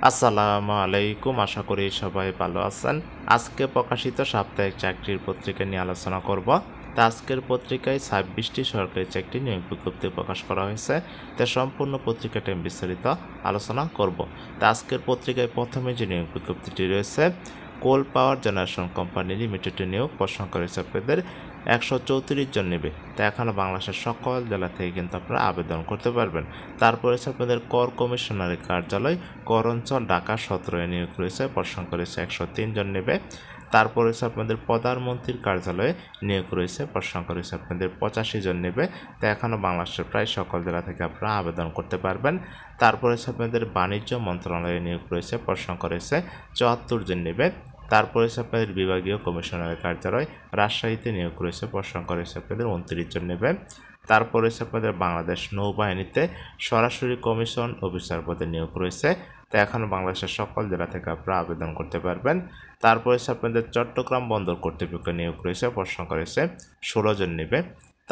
আসসালামু আলাইকুম, আশা করি সবাই ভালো আছেন। আজকে প্রকাশিত সাপ্তাহিক চাকরির পত্রিকা নিয়ে আলোচনা করব। তা আজকের পত্রিকায় 26টি সরকারি চাকরি নিয়োগ বিজ্ঞপ্তি প্রকাশ করা হয়েছে। তা সম্পূর্ণ পত্রিকাটি আমি বিস্তারিত আলোচনা করব। তা আজকের পত্রিকায় প্রথমে যে নিয়োগ বিজ্ঞপ্তিটি রয়েছে, কোল পাওয়ার জেনারেশন কোম্পানি লিমিটেডে নিয়োগ, প্রসংখ্যা রয়েছে আপনাদের 134 জন নেবে। তা এখনও বাংলাদেশের সকল জেলা থেকে কিন্তু আপনারা আবেদন করতে পারবেন। তারপরে হচ্ছে আপনাদের কর কমিশনারের কার্যালয় কর অঞ্চল ঢাকা 17 নিয়োগ রয়েছে, প্রসংখ্যা রয়েছে 103 জন নেবে। তারপর হচ্ছে আপনাদের প্রধানমন্ত্রীর কার্যালয়ে নিয়োগ রয়েছে, প্রসংখ্যা রয়েছে আপনাদের 85 জন নেবে। তো এখনও বাংলাদেশের প্রায় সকল জেলা থেকে আপনারা আবেদন করতে পারবেন। তারপরে হচ্ছে আপনাদের বাণিজ্য মন্ত্রণালয়ে নিয়োগ রয়েছে, প্রসংখ্যা রয়েছে 74 জন নেবে। তারপরে হচ্ছে আপনাদের বিভাগীয় কমিশনারের কার্যালয় রাজশাহীতে নিয়োগ রয়েছে, প্রসংখ্যা রয়েছে আপনাদের 29 জন নেবে। তারপরে হচ্ছে আপনাদের বাংলাদেশ নৌবাহিনীতে সরাসরি কমিশন অফিসার পদে নিয়োগ রয়েছে। তো এখন বাংলাদেশের সকল জেলা থেকে আপনারা আবেদন করতে পারবেন। তারপরে হচ্ছে আপনাদের চট্টগ্রাম বন্দর কর্তৃপক্ষ নিয়োগ রয়েছে, প্রসংখ্যা রয়েছে 16 জন নেবে।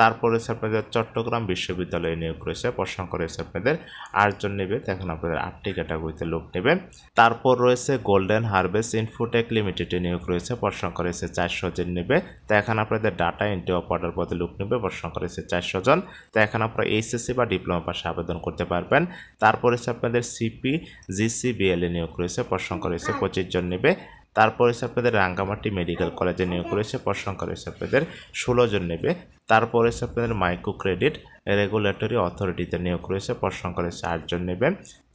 তারপরে হচ্ছে আপনাদের চট্টগ্রাম বিশ্ববিদ্যালয়ে নিয়োগ রয়েছে, প্রসংখ্যা রয়েছে আপনাদের 8 জন নেবে। তো এখন আপনাদের 8টি ক্যাটাগরিতে লোক নেবে। তারপর রয়েছে গোল্ডেন হারভেস্ট ইনফোটেক লিমিটেডে নিয়োগ রয়েছে, প্রসংখ্যা রয়েছে 400 জন নেবে। তো এখন আপনাদের ডাটা এন্ট্রি অপারেটর পদে লোক নেবে, প্রসংখ্যা রয়েছে 400 জন। তো এখন আপনারা এইচএসসি বা ডিপ্লোমা পাশে আবেদন করতে পারবেন। তারপরে হচ্ছে আপনাদের সিপি জিসিবিএলে নিয়োগ রয়েছে, প্রসংখ্যা রয়েছে 25 জন নেবে। তারপরে হচ্ছে আপনাদের রাঙ্গামাটি মেডিকেল কলেজে নিয়োগ রয়েছে, প্রসংখ্যা রয়েছে আপনাদের 16 জন নেবে। তারপরে হচ্ছে আপনাদের মাইক্রো ক্রেডিট রেগুলেটরি অথরিটিতে নিয়োগ রয়েছে, প্রসংখ্যা রয়েছে 8 জন নেবে।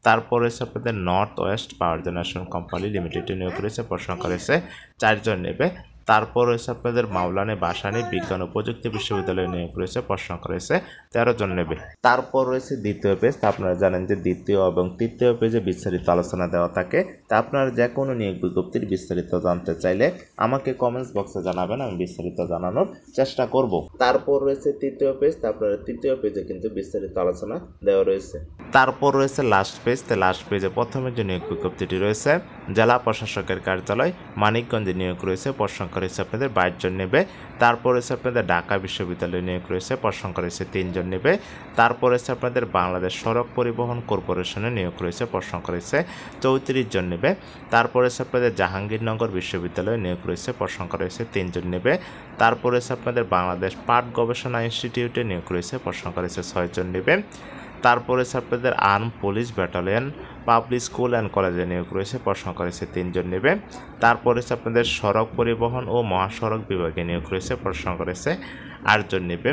তারপরে হচ্ছে আপনাদের নর্থ ওয়েস্ট পাওয়ার জেনারেশন কোম্পানি লিমিটেডে নিয়োগ রয়েছে, প্রসংখ্যা রয়েছে 4 জন নেবে। তারপর রয়েছে আপনাদের মাওলানা ভাসানী বিজ্ঞান ও প্রযুক্তি বিশ্ববিদ্যালয়ে নিয়োগ রয়েছে, প্রসংখ্যা রয়েছে 13 জন নেবে। তারপর রয়েছে দ্বিতীয় পেজ। আপনারা জানেন যে দ্বিতীয় এবং তৃতীয় পেজে বিস্তারিত আলোচনা দেওয়া থাকে। তা আপনারা যে কোনো নিয়োগ বিজ্ঞপ্তির বিস্তারিত জানতে চাইলে আমাকে কমেন্টস বক্সে জানাবেন, আমি বিস্তারিত জানানোর চেষ্টা করব। তারপর রয়েছে তৃতীয় পেজ। আপনারা তৃতীয় পেজে কিন্তু বিস্তারিত আলোচনা দেওয়া রয়েছে। তারপর রয়েছে লাস্ট পেজ। তো লাস্ট পেজে প্রথমে যে নিয়োগ বিজ্ঞপ্তিটি রয়েছে, জেলা প্রশাসকের কার্যালয় মানিকগঞ্জে নিয়োগ রয়েছে, প্রসংখ্যা রয়েছে আপনাদের 22 জন নেবে। তারপর হচ্ছে আপনাদের ঢাকা বিশ্ববিদ্যালয়ে নিয়োগ রয়েছে, প্রসংখ্যা রয়েছে 3 জন নেবে। তারপর হচ্ছে আপনাদের বাংলাদেশ সড়ক পরিবহন কর্পোরেশনে নিয়োগ রয়েছে, প্রসংখ্যা রয়েছে 34 জন নেবে। তারপর হচ্ছে আপনাদের জাহাঙ্গীরনগর বিশ্ববিদ্যালয়ে নিয়োগ রয়েছে, প্রসংখ্যা রয়েছে 3 জন নেবে। তারপর হচ্ছে আপনাদের বাংলাদেশ পাট গবেষণা ইনস্টিটিউটে নিয়োগ রয়েছে, প্রসংখ্যা রয়েছে 6 জন নেবে। তারপরে আপনাদের arm police battalion public school and কলেজে নিয়োগ রয়েছে, প্রসংখ্যা রয়েছে 3 জন নেবে। তারপরে আপনাদের সড়ক পরিবহন ও মহাসড়ক বিভাগে নিয়োগ রয়েছে, প্রসংখ্যা রয়েছে 8 জন নেবে।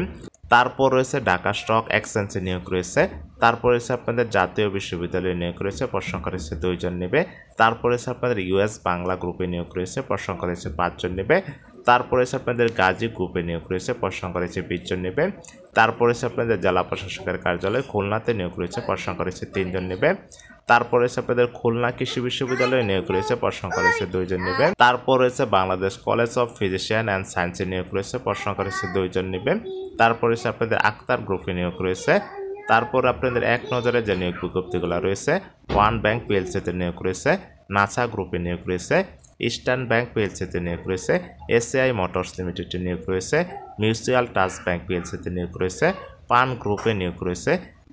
তারপর রয়েছে ঢাকা স্টক এক্সচেঞ্জে নিয়োগ রয়েছে। তারপরে আপনাদের জাতীয় বিশ্ববিদ্যালয়ে নিয়োগ রয়েছে, প্রসংখ্যা রয়েছে 2 জন নেবে। তারপরে আপনাদের ইউএস বাংলা গ্রুপে নিয়োগ রয়েছে, প্রসংখ্যা রয়েছে 5 জন নেবে। তারপরে আপনাদের গাজী গ্রুপে নিয়োগ রয়েছে, প্রসংখ্যা রয়েছে 20 জন নেবে। তারপরে আপনাদের জেলা প্রশাসকের কার্যালয় খুলনাতে নিয়োগ রয়েছে, প্রসংখ্যা রয়েছে 3 জন নেবে। তারপরে আপনাদের খুলনা কৃষি বিশ্ববিদ্যালয়ে নিয়োগ রয়েছে, প্রসংখ্যা রয়েছে 2 জন নেবে। তারপর রয়েছে Bangladesh college of physician and সায়েন্সে নিয়োগ রয়েছে, প্রসংখ্যা রয়েছে 2 জন নেবে। তারপরে আপনাদের আক্তার গ্রুপে নিয়োগ রয়েছে। তারপর আপনাদের এক নজরে যে নিয়োগ বিজ্ঞপ্তিগুলো রয়েছে, ওয়ান ব্যাংক পিএলসিতে নিয়োগ রয়েছে, নাসা গ্রুপে নিয়োগ রয়েছে, ইস্টার্ন ব্যাংক পিএলসিতে নিয়োগ রয়েছে, এসিআই মোটরস লিমিটেডে নিয়োগ রয়েছে, মিউচুয়াল ট্রাস্ট ব্যাংক পিএলসিতে নিয়োগ রয়েছে, পান গ্রুপে নিয়োগ রয়েছে,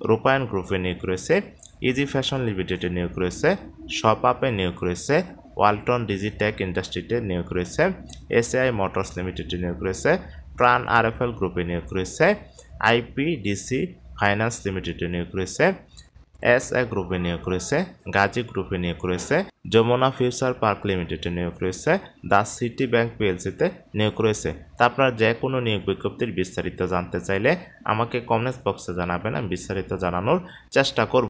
রূপায়ণ গ্রুপে নিয়োগ রয়েছে, ইজি ফ্যাশন লিমিটেডে নিয়োগ রয়েছে, শপআপে নিয়োগ রয়েছে, ওয়ালটন ডিজিটেক ইন্ডাস্ট্রিতে নিয়োগ রয়েছে, এসিআই মোটরস লিমিটেডে নিয়োগ রয়েছে, প্রাণ আরএফএল গ্রুপে নিয়োগ রয়েছে, আইপিডিসি ফাইন্যান্স লিমিটেডে নিয়োগ রয়েছে, এসএ গ্রুপে নিয়োগ রয়েছে, গাজী গ্রুপে নিয়োগ রয়েছে, যমুনা ফিউচার পার্ক লিমিটেডে নিয়োগ রয়েছে, দ্য সিটি ব্যাংক পিএলসিতে নিয়োগ রয়েছে। তা আপনারা যে কোনো নিয়োগ বিজ্ঞপ্তির বিস্তারিত জানতে চাইলে আমাকে কমেন্টস বক্সে জানাবেন, আমি বিস্তারিত জানানোর চেষ্টা করব।